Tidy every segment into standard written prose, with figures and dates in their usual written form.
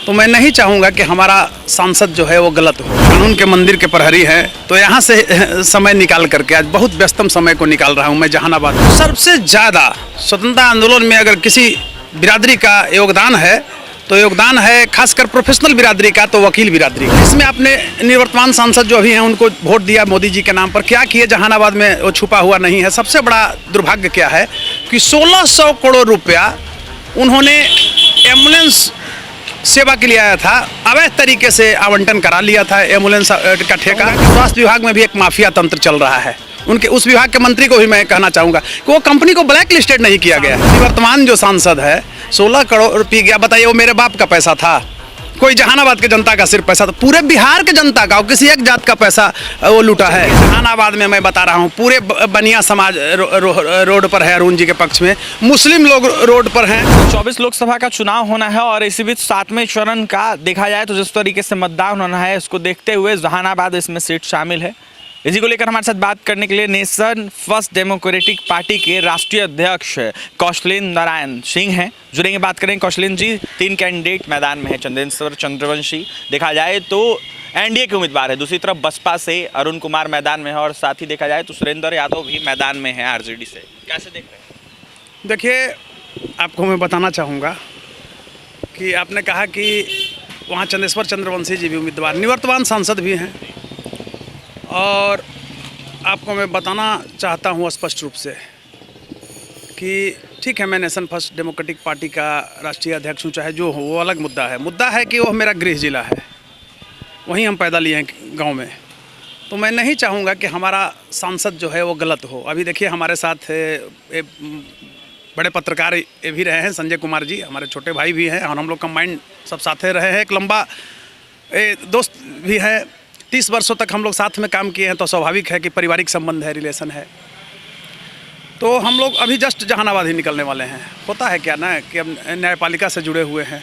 तो मैं नहीं चाहूँगा कि हमारा सांसद जो है वो गलत हो। कानून के मंदिर के प्रहरी है, तो यहाँ से समय निकाल करके आज बहुत व्यस्तम समय को निकाल रहा हूँ मैं जहानाबाद। सबसे ज़्यादा स्वतंत्रता आंदोलन में अगर किसी बिरादरी का योगदान है तो योगदान है खासकर प्रोफेशनल बिरादरी का, तो वकील बिरादरी। इसमें आपने निवर्तमान सांसद जो अभी हैं उनको वोट दिया मोदी जी के नाम पर, क्या किए जहानाबाद में वो छुपा हुआ नहीं है। सबसे बड़ा दुर्भाग्य क्या है कि 1600 करोड़ रुपया उन्होंने एम्बुलेंस सेवा के लिए आया था, अवैध तरीके से आवंटन करा लिया था एम्बुलेंस का ठेका। स्वास्थ्य विभाग में भी एक माफिया तंत्र चल रहा है। उनके उस विभाग के मंत्री को भी मैं कहना चाहूँगा कि वो कंपनी को ब्लैक लिस्टेड नहीं किया गया। वर्तमान जो सांसद है 16 करोड़ पी गया, बताइए वो मेरे बाप का पैसा था, कोई जहानाबाद के जनता का सिर्फ पैसा था, पूरे बिहार के जनता का, किसी एक जात का पैसा वो लूटा है। जहानाबाद में मैं बता रहा हूँ पूरे बनिया समाज रोड पर है, अरुण जी के पक्ष में, मुस्लिम लोग रोड पर हैं। 24 लोकसभा का चुनाव होना है और इसी बीच 7वें चरण का देखा जाए तो जिस तरीके से मतदान होना है इसको देखते हुए जहानाबाद इसमें सीट शामिल है। इसी को लेकर हमारे साथ बात करने के लिए नेशन फर्स्ट डेमोक्रेटिक पार्टी के राष्ट्रीय अध्यक्ष कौशलेन नारायण सिंह हैं, जुड़ेंगे, बात करेंगे। कौशलेन जी, 3 कैंडिडेट मैदान में है। चंदेश्वर चंद्रवंशी देखा जाए तो एनडीए के उम्मीदवार है, दूसरी तरफ बसपा से अरुण कुमार मैदान में है और साथ ही देखा जाए तो सुरेंद्र यादव भी मैदान में है आरजेडी से। कैसे देख रहे हैं? देखिए, आपको मैं बताना चाहूँगा कि आपने कहा कि वहाँ चंदेश्वर चंद्रवंशी जी भी उम्मीदवार, निवर्तमान सांसद भी हैं, और आपको मैं बताना चाहता हूँ स्पष्ट रूप से कि ठीक है, मैं नेशन फर्स्ट डेमोक्रेटिक पार्टी का राष्ट्रीय अध्यक्ष हूँ, चाहे जो हो, वो अलग मुद्दा है। मुद्दा है कि वो मेरा गृह जिला है, वहीं हम पैदा लिए हैं गांव में। तो मैं नहीं चाहूँगा कि हमारा सांसद जो है वो गलत हो। अभी देखिए हमारे साथ बड़े पत्रकार ये भी रहे हैं, संजय कुमार जी हमारे छोटे भाई भी हैं, और हम लोग कंबाइंड सब साथे रहे हैं। एक लंबा दोस्त भी है, 30 वर्षों तक हम लोग साथ में काम किए हैं, तो स्वाभाविक है कि पारिवारिक संबंध है, रिलेशन है। तो हम लोग अभी जस्ट जहानाबाद ही निकलने वाले हैं। होता है क्या ना कि अब न्यायपालिका से जुड़े हुए हैं,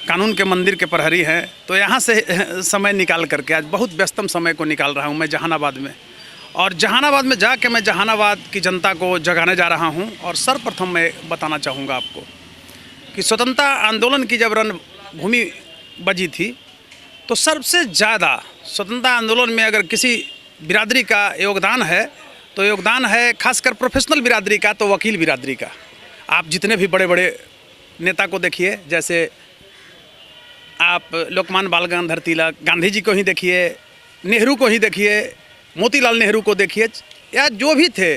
कानून के मंदिर के प्रहरी हैं, तो यहाँ से समय निकाल करके आज बहुत व्यस्तम समय को निकाल रहा हूँ मैं जहानाबाद में। और जहानाबाद में जाके मैं जहानाबाद की जनता को जगाने जा रहा हूँ। और सर्वप्रथम मैं बताना चाहूँगा आपको कि स्वतंत्रता आंदोलन की जब रणभूमि बजी थी तो सबसे ज़्यादा स्वतंत्रता आंदोलन में अगर किसी बिरादरी का योगदान है तो योगदान है खासकर प्रोफेशनल बिरादरी का, तो वकील बिरादरी का। आप जितने भी बड़े बड़े नेता को देखिए, जैसे आप लोकमान्य बाल गंगाधर तिलक, गांधी जी को ही देखिए, नेहरू को ही देखिए, मोतीलाल नेहरू को देखिए, या जो भी थे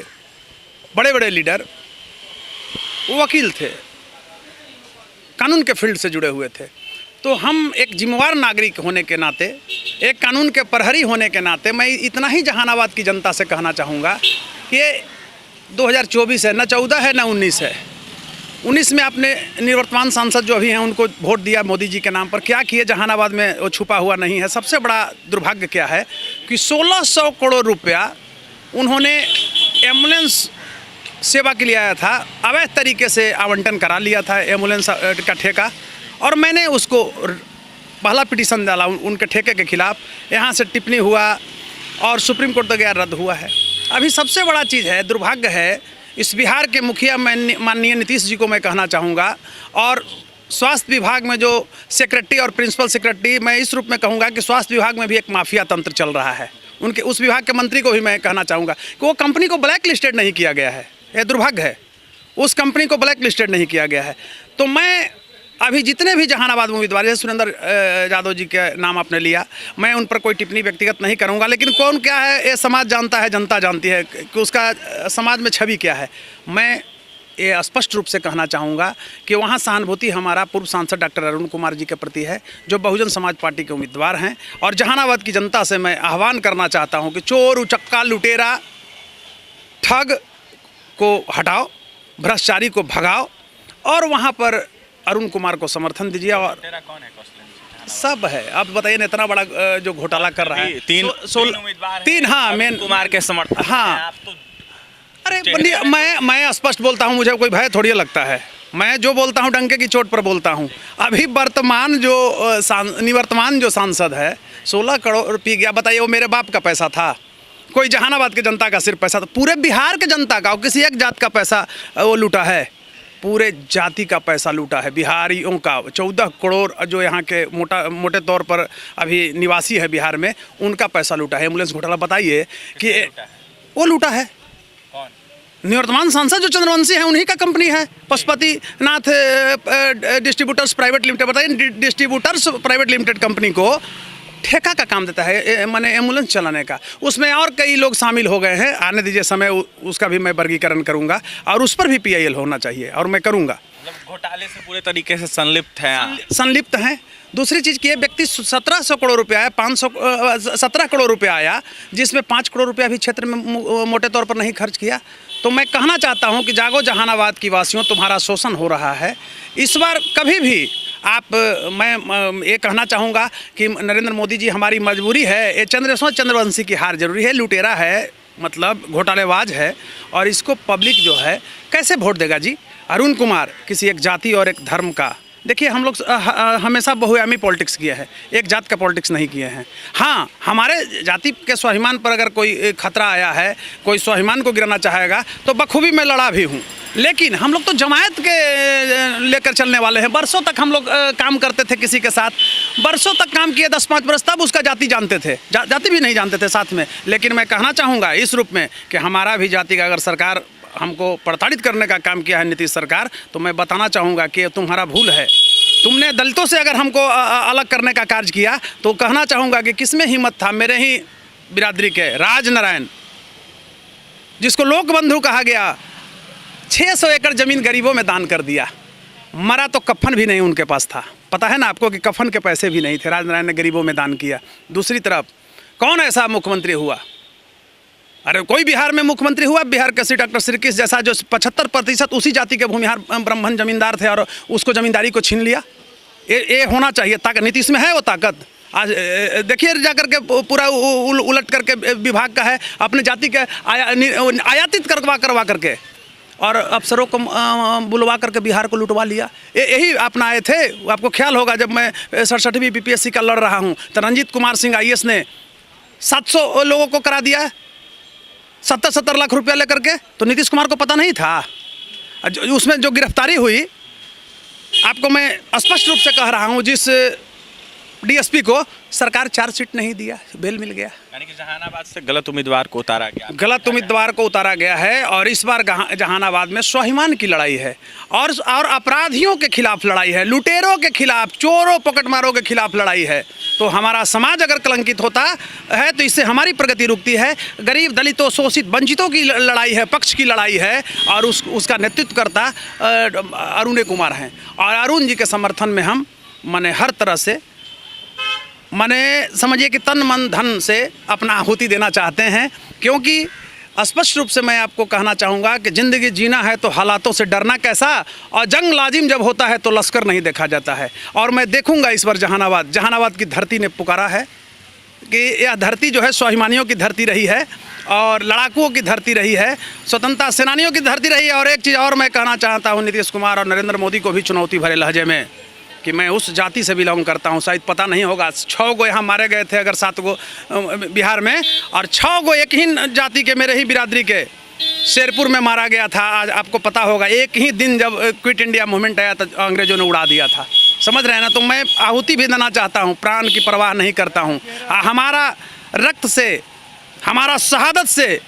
बड़े बड़े लीडर, वो वकील थे, कानून के फील्ड से जुड़े हुए थे। तो हम एक जिम्मेवार नागरिक होने के नाते, एक कानून के प्रहरी होने के नाते, मैं इतना ही जहानाबाद की जनता से कहना चाहूँगा कि ये 2024 है, ना 14 है ना 19 है। 19 में आपने निवर्तमान सांसद जो अभी हैं उनको वोट दिया मोदी जी के नाम पर, क्या किए जहानाबाद में वो छुपा हुआ नहीं है। सबसे बड़ा दुर्भाग्य क्या है कि 1600 करोड़ रुपया उन्होंने एम्बुलेंस सेवा के लिए आया था, अवैध तरीके से आवंटन करा लिया था एम्बुलेंस का ठेका, और मैंने उसको पहला पिटीशन डाला उनके ठेके के खिलाफ। यहाँ से टिप्पणी हुआ और सुप्रीम कोर्ट तक गया, रद्द हुआ है। अभी सबसे बड़ा चीज़ है, दुर्भाग्य है, इस बिहार के मुखिया माननीय नीतीश जी को मैं कहना चाहूँगा, और स्वास्थ्य विभाग में जो सेक्रेटरी और प्रिंसिपल सेक्रेटरी, मैं इस रूप में कहूँगा कि स्वास्थ्य विभाग में भी एक माफिया तंत्र चल रहा है। उनके उस विभाग के मंत्री को भी मैं कहना चाहूँगा कि वो कंपनी को ब्लैक लिस्टेड नहीं किया गया है। यह दुर्भाग्य है, उस कंपनी को ब्लैक लिस्टेड नहीं किया गया है। तो मैं अभी जितने भी जहानाबाद में उम्मीदवार, जैसे सुरेंद्र यादव जी के नाम आपने लिया, मैं उन पर कोई टिप्पणी व्यक्तिगत नहीं करूंगा, लेकिन कौन क्या है ये समाज जानता है, जनता जानती है कि उसका समाज में छवि क्या है। मैं ये स्पष्ट रूप से कहना चाहूँगा कि वहाँ सहानुभूति हमारा पूर्व सांसद डॉक्टर अरुण कुमार जी के प्रति है, जो बहुजन समाज पार्टी के उम्मीदवार हैं। और जहानाबाद की जनता से मैं आह्वान करना चाहता हूँ कि चोर, उचक्का, लुटेरा, ठग को हटाओ, भ्रष्टाचारी को भगाओ, और वहाँ पर अरुण कुमार को समर्थन दीजिए। और तेरा कौन है कौशलेन? सब है, आप बताइए ना, इतना बड़ा जो घोटाला कर रहा है। तीन उम्मीदवार, 3, हाँ, मेन कुमार के समर्थन। हाँ, आप तो अरे मैं स्पष्ट बोलता हूँ, मुझे कोई भय थोड़ी लगता है। मैं जो बोलता हूँ डंके की चोट पर बोलता हूँ। अभी वर्तमान जो निवर्तमान जो सांसद है 16 करोड़ पी गया, बताइए वो मेरे बाप का पैसा था, कोई जहानाबाद के जनता का सिर्फ पैसा था, पूरे बिहार के जनता का, किसी एक जात का पैसा वो लूटा है। पूरे जाति का पैसा लूटा है, बिहारियों का 14 करोड़ जो यहाँ के मोटे तौर पर अभी निवासी है बिहार में, उनका पैसा लूटा है। एम्बुलेंस घोटाला बताइए कि वो लूटा है। निवर्तमान सांसद जो चंद्रवंशी है उन्हीं का कंपनी है, Pashupati Nath distributors private limited. बताइए, डिस्ट्रीब्यूटर्स प्राइवेट लिमिटेड कंपनी को ठेका का काम देता है माने एम्बुलेंस चलाने का। उसमें और कई लोग शामिल हो गए हैं, आने दीजिए समय, उसका भी मैं वर्गीकरण करूंगा और उस पर भी PIL होना चाहिए और मैं करूंगा। घोटाले से पूरे तरीके से संलिप्त हैं। दूसरी चीज़ की, ये व्यक्ति 1700 करोड़ रुपया है, 17 करोड़ रुपया आया, जिसमें 5 करोड़ रुपया भी क्षेत्र में मोटे तौर पर नहीं खर्च किया। तो मैं कहना चाहता हूं कि जागो जहानाबाद की वासियों, तुम्हारा शोषण हो रहा है। इस बार कभी भी मैं ये कहना चाहूँगा कि नरेंद्र मोदी जी, हमारी मजबूरी है, ये चंद्रवंशी की हार जरूरी है। लुटेरा है, मतलब घोटालेबाज है, और इसको पब्लिक जो है कैसे वोट देगा जी। अरुण कुमार किसी एक जाति और एक धर्म का, देखिए हम लोग हमेशा बहुआयामी पॉलिटिक्स किए हैं, एक जात का पॉलिटिक्स नहीं किए हैं। हाँ, हमारे जाति के स्वाभिमान पर अगर कोई खतरा आया है, कोई स्वाभिमान को गिराना चाहेगा, तो बखूबी मैं लड़ा भी हूँ। लेकिन हम लोग तो जमायत के लेकर चलने वाले हैं। बरसों तक हम लोग काम करते थे किसी के साथ, बरसों तक काम किए, 10-5 बरस, तब उसका जाति जानते थे, जाति भी नहीं जानते थे साथ में। लेकिन मैं कहना चाहूँगा इस रूप में कि हमारा भी जाति का अगर सरकार हमको प्रताड़ित करने का काम किया है नीतीश सरकार, तो मैं बताना चाहूँगा कि तुम्हारा भूल है। तुमने दलितों से अगर हमको अलग करने का कार्य किया, तो कहना चाहूँगा कि किसमें हिम्मत था, मेरे ही बिरादरी के राजनारायण, जिसको लोक बंधु कहा गया, 600 एकड़ ज़मीन गरीबों में दान कर दिया। मरा तो कफन भी नहीं उनके पास था, पता है ना आपको कि कफन के पैसे भी नहीं थे, राजनारायण ने गरीबों में दान किया। दूसरी तरफ कौन ऐसा मुख्यमंत्री हुआ, अरे कोई बिहार में मुख्यमंत्री हुआ, बिहार के श्री डॉक्टर श्रीकृष्ण जैसा, जो 75% उसी जाति के भूमिहार ब्राह्मण जमींदार थे और उसको जमींदारी को छीन लिया। ये होना चाहिए ताकत, नीतीश में है वो ताकत। आज देखिए जाकर के पूरा उलट करके विभाग का है, अपने जाति के आयातित करवा करके और अफसरों को बुलवा करके बिहार को लुटवा लिया। यही अपनाए थे। आपको ख्याल होगा जब मैं 67वीं BPSC का लड़ रहा हूँ, तो रंजीत कुमार सिंह IAS ने 700 लोगों को करा दिया, 70 लाख रुपया लेकर के। तो नीतीश कुमार को पता नहीं था। उसमें जो गिरफ्तारी हुई, आपको मैं स्पष्ट रूप से कह रहा हूँ, जिस DSP को सरकार चार्जशीट नहीं दिया, बेल मिल गया। यानी कि जहानाबाद से गलत उम्मीदवार को उतारा गया, गलत उम्मीदवार को उतारा गया है। और इस बार जहानाबाद में स्वाभिमान की लड़ाई है और अपराधियों के खिलाफ लड़ाई है, लुटेरों के खिलाफ, चोरों पकड़मारों के खिलाफ लड़ाई है। तो हमारा समाज अगर कलंकित होता है तो इससे हमारी प्रगति रुकती है। गरीब, दलितों, शोषित, वंचितों की लड़ाई है, पक्ष की लड़ाई है, और उसका नेतृत्व करता अरुण कुमार हैं। और अरुण जी के समर्थन में हम माने हर तरह से, माने समझिए कि तन मन धन से अपना आहुति देना चाहते हैं। क्योंकि स्पष्ट रूप से मैं आपको कहना चाहूँगा कि ज़िंदगी जीना है तो हालातों से डरना कैसा, और जंग लाजिम जब होता है तो लश्कर नहीं देखा जाता है। और मैं देखूँगा इस बार जहानाबाद की धरती ने पुकारा है कि यह धरती जो है स्वाभिमानियों की धरती रही है और लड़ाकुओं की धरती रही है, स्वतंत्रता सेनानियों की धरती रही है। और एक चीज़ और मैं कहना चाहता हूँ नीतीश कुमार और नरेंद्र मोदी को भी चुनौती भरे लहजे में, कि मैं उस जाति से बिलोंग करता हूँ। शायद पता नहीं होगा, 6 गो यहाँ मारे गए थे अगर 7 गो बिहार में, और 6 गो एक ही जाति के, मेरे ही बिरादरी के शेरपुर में मारा गया था। आज आपको पता होगा, एक ही दिन जब क्विट इंडिया मूवमेंट आया तो अंग्रेजों ने उड़ा दिया था। समझ रहे हैं ना। तो मैं आहुति भी देना चाहता हूँ, प्राण की परवाह नहीं करता हूँ। हमारा रक्त से, हमारा शहादत से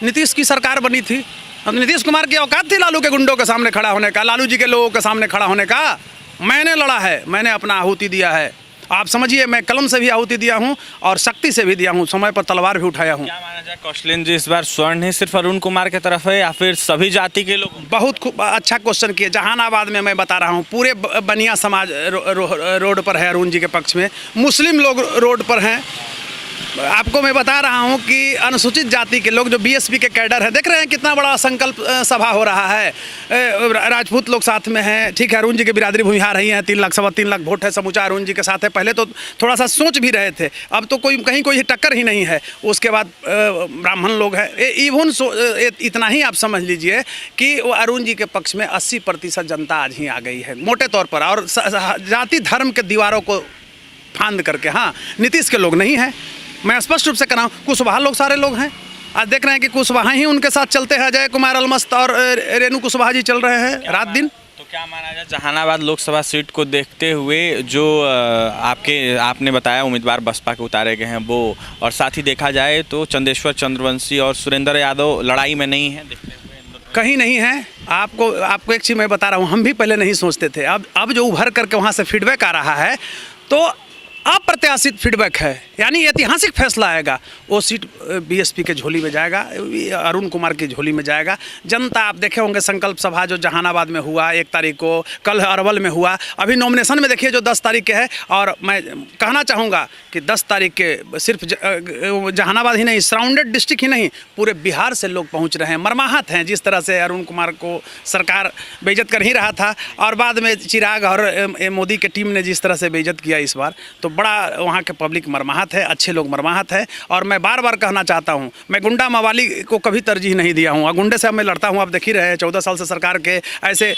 नीतीश की सरकार बनी थी। नीतीश कुमार की औकात थी लालू के गुंडों के सामने खड़ा होने का, लालू जी के लोगों के सामने खड़ा होने का। मैंने लड़ा है, मैंने अपना आहुति दिया है। आप समझिए, मैं कलम से भी आहुति दिया हूं और शक्ति से भी दिया हूं, समय पर तलवार भी उठाया हूं। क्या माना जाए कौशलेंद्र जी, इस बार स्वर्ण ही सिर्फ अरुण कुमार की तरफ है या फिर सभी जाति के लोग? बहुत अच्छा क्वेश्चन किए। जहानाबाद में मैं बता रहा हूं, पूरे बनिया समाज रोड पर है अरुण जी के पक्ष में, मुस्लिम लोग रोड पर हैं। आपको मैं बता रहा हूं कि अनुसूचित जाति के लोग जो BSP के कैडर हैं, देख रहे हैं कितना बड़ा संकल्प सभा हो रहा है। राजपूत लोग साथ में हैं, ठीक है, अरुण जी के बिरादरी भूमिहार रही हैं, 3 लाख 3.25 लाख वोट है, समूचा अरुण जी के साथ है। पहले तो थोड़ा सा सोच भी रहे थे, अब तो कोई टक्कर ही नहीं है। उसके बाद ब्राह्मण लोग हैं, इवन इतना ही आप समझ लीजिए कि वो अरुण जी के पक्ष में 80% जनता आज ही आ गई है मोटे तौर पर, और जाति धर्म के दीवारों को फांद करके। हाँ, नीतीश के लोग नहीं हैं, मैं स्पष्ट रूप से कह रहा हूँ। कुशवाहा लोग सारे लोग हैं, आज देख रहे हैं कि कुशवाहा ही उनके साथ चलते हैं, अजय कुमार अलमस्त और रेणु कुशवाहा जी चल रहे हैं रात दिन। तो क्या माना जाए जहानाबाद लोकसभा सीट को देखते हुए जो आपने बताया उम्मीदवार बसपा के उतारे गए हैं वो, और साथ ही देखा जाए तो चंदेश्वर चंद्रवंशी और सुरेंद्र यादव लड़ाई में नहीं है, देखते हुए कहीं नहीं है। आपको एक चीज़ मैं बता रहा हूँ, हम भी पहले नहीं सोचते थे, अब जो उभर करके वहाँ से फीडबैक आ रहा है तो अप्रत्याशित फीडबैक है, यानी ऐतिहासिक फैसला आएगा। वो सीट बीएसपी के झोली में जाएगा, अरुण कुमार की झोली में जाएगा। जनता आप देखे होंगे संकल्प सभा जो जहानाबाद में हुआ 1 तारीख को, कल अरवल में हुआ, अभी नॉमिनेशन में देखिए जो 10 तारीख के है। और मैं कहना चाहूँगा कि 10 तारीख के सिर्फ जहानाबाद ही नहीं, सराउंडेड डिस्ट्रिक्ट ही नहीं, पूरे बिहार से लोग पहुँच रहे हैं, मर्माहत हैं जिस तरह से अरुण कुमार को सरकार बेइज्जत कर ही रहा था, और बाद में चिराग और मोदी के टीम ने जिस तरह से बेइज्जत किया इस बार, तो बड़ा वहाँ के पब्लिक मरमाहत है, अच्छे लोग मरमाहत है। और मैं बार बार कहना चाहता हूँ, मैं गुंडा मवाली को कभी तरजीह नहीं दिया हूँ, और गुंडे से अब मैं लड़ता हूँ। आप देख ही रहे हैं 14 साल से सरकार के ऐसे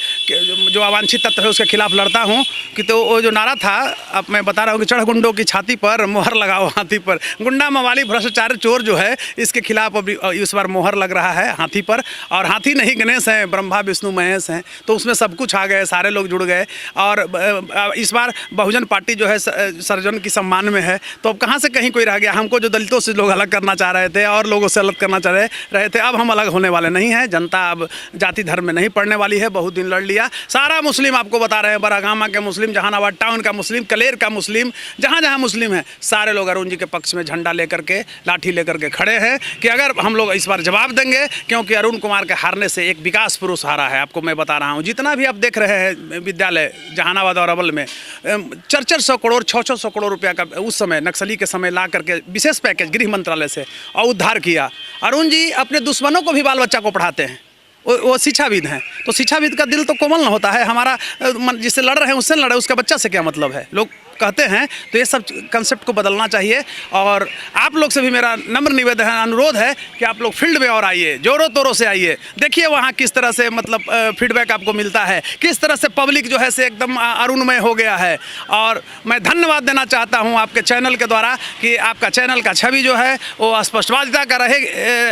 जो अवांछित तत्व है उसके खिलाफ लड़ता हूँ। कि तो वो जो नारा था, अब मैं बता रहा हूँ कि चढ़ गुंडों की छाती पर मोहर लगाओ हाथी पर, गुंडा मवाली भ्रष्टाचार चोर जो है इसके खिलाफ अब इस बार मोहर लग रहा है हाथी पर। और हाथी नहीं गणेश हैं, ब्रह्मा विष्णु महेश हैं, तो उसमें सब कुछ आ गए, सारे लोग जुड़ गए। और इस बार बहुजन पार्टी जो है सर्जन की सम्मान में है, तो अब कहाँ से कहीं कोई रह गया। हमको जो दलितों से लोग अलग करना चाह रहे थे और लोगों से अलग करना चाह रहे थे, अब हम अलग होने वाले नहीं हैं। जनता अब जाति धर्म में नहीं पड़ने वाली है, बहुत दिन लड़ लिया। सारा मुस्लिम आपको बता रहे हैं, बरागामा के मुस्लिम, जहानाबाद टाउन का मुस्लिम, कलेर का मुस्लिम, जहाँ जहाँ मुस्लिम है, सारे लोग अरुण जी के पक्ष में झंडा लेकर के, लाठी लेकर के खड़े हैं कि अगर हम लोग इस बार जवाब देंगे, क्योंकि अरुण कुमार के हारने से एक विकास पुरुष हारा है। आपको मैं बता रहा हूँ, जितना भी आप देख रहे हैं विद्यालय जहानाबाद और अरवल में 400 करोड़ 600 करोड़ रुपया का उस समय नक्सली के समय ला करके विशेष पैकेज गृह मंत्रालय से और उद्धार किया। अरुण जी अपने दुश्मनों को भी बाल बच्चा को पढ़ाते हैं, वो शिक्षाविद हैं। तो शिक्षाविद का दिल तो कोमल न होता है। हमारा जिससे लड़ रहे हैं उससे लड़े, उसका बच्चा से क्या मतलब है, लोग कहते हैं। तो ये सब कंसेप्ट को बदलना चाहिए। और आप लोग से भी मेरा नम्र निवेदन है, अनुरोध है कि आप लोग फील्ड में और आइए, जोरों तोरों से आइए, देखिए वहाँ किस तरह से मतलब फीडबैक आपको मिलता है, किस तरह से पब्लिक जो है से एकदम अरुणमय हो गया है। और मैं धन्यवाद देना चाहता हूँ आपके चैनल के द्वारा कि आपका चैनल का छवि जो है वो स्पष्टवादिता का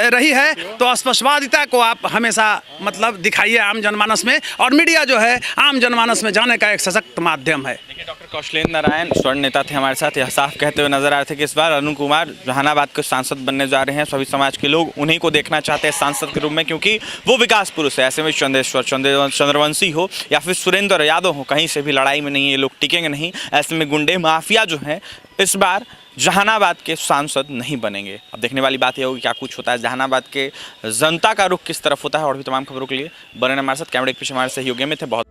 रही है। तो स्पष्टवादिता को आप हमेशा मतलब दिखाइए आम जनमानस में, और मीडिया जो है आम जनमानस में जाने का एक सशक्त माध्यम है। देखिए डॉक्टर कौशलेंद्र नारायण स्वर्ण नेता थे हमारे साथ, यह साफ कहते हुए नजर आ रहे थे कि इस बार अरुण कुमार जहानाबाद के सांसद बनने जा रहे हैं। सभी समाज के लोग उन्हीं को देखना चाहते हैं सांसद के रूप में, क्योंकि वो विकास पुरुष है। ऐसे में चंदेश्वर चंद्रवंशी हो या फिर सुरेंद्र यादव हो, कहीं से भी लड़ाई में नहीं, ये लोग टिकेंगे नहीं। ऐसे में गुंडे माफिया जो हैं इस बार जहानाबाद के सांसद नहीं बनेंगे। अब देखने वाली बात यह होगी क्या कुछ होता है, जहानाबाद के जनता का रुख किस तरफ होता है। और भी तमाम खबरों के लिए बने हमारे साथ। कैमरे के पीछे हमारे सहयोगी में थे, बहुत